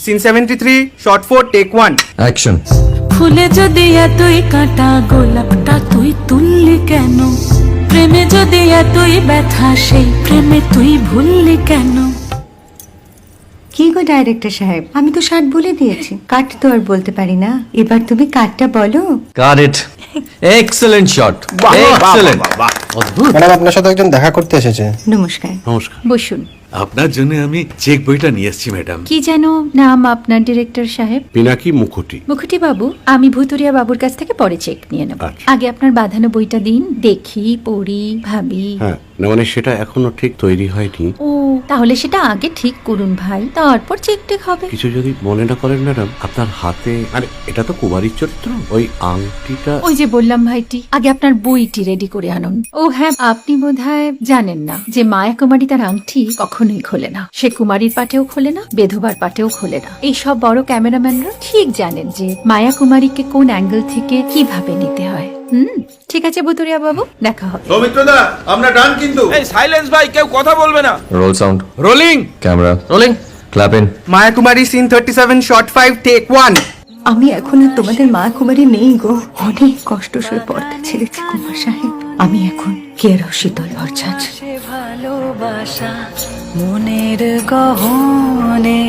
Scene 73 short 4 take 1 action. ফুলে যদি এতই কাঁটা গোলাপটা তুই তুললি কেন? প্রেমে যদি এতই ব্যথা সেই প্রেমে তুই ভুললি কেন? কি গো ডাইরেক্টর সাহেব, আমি তো 60 বলে দিয়েছি, কাট তো আর বলতে পারি না, এবার তুমি কাটটা বলো। Got it. Excellent shot, excellent. অদ্ভুত। ম্যাডাম আপনার সাথে একজন দেখা করতে এসেছে। নমস্কার। নমস্কার। বসুন। আপনার জন্য আমি চেক বইটা নিয়ে এসেছি ম্যাডাম। কি যেন নাম আপনার ডিরেক্টর সাহেব? পিনাকি মুখোটি। মুখুটি বাবু, আমি ভুতুরিয়া বাবুর কাছ থেকে পরে চেক নিয়ে নেব। আচ্ছা। আগে আপনার বাঁধানো বইটা দিন, দেখি, পড়ি, ভাবি। হ্যাঁ, না মানে সেটা এখনো ঠিক তৈরি হয়নি। ও, তাহলে সেটা আগে ঠিক করুন ভাই, তারপর চেক টেক হবে। কিছু যদি মনে না করেন ম্যাডাম, আপনার হাতে, আরে এটা তো কুমারীর চরিত্র, ওই আংটিটা। ওই যে বললাম ভাইটি, আগে আপনার বইটি রেডি করে আনুন। ও হ্যাঁ, আপনি বোধহয় জানেন না যে মায়া কুমারী তার আংটি কখনোই খোলে না। সে কুমারীর পাটেও খোলে না, বেধবার পাটেও খোলে না। এই সব বড় ক্যামেরাম্যানরা ঠিক জানেন যে মায়া কুমারীকে কোন অ্যাঙ্গেল থেকে কিভাবে নিতে হয়। ঠিক আছে ভুতুরিয়া বাবু, দেখা হবে। সৌমিত্রদা, আমরা ডান কিন্তু। এই সাইলেন্স ভাই, কেউ কথা বলবে না। Roll sound, rolling. Camera rolling, clap in. Maya Kumari scene 37 shot 5 take 1। আমি এখন আর তোমাদের মা কুমারী নেই গো, অনেক কষ্ট সয়ে পর্দা ছেড়েছি কুমার সাহেব। আমি এখন কেরও শীতল ভরছাছ। ভালোবাসা মনের গহনে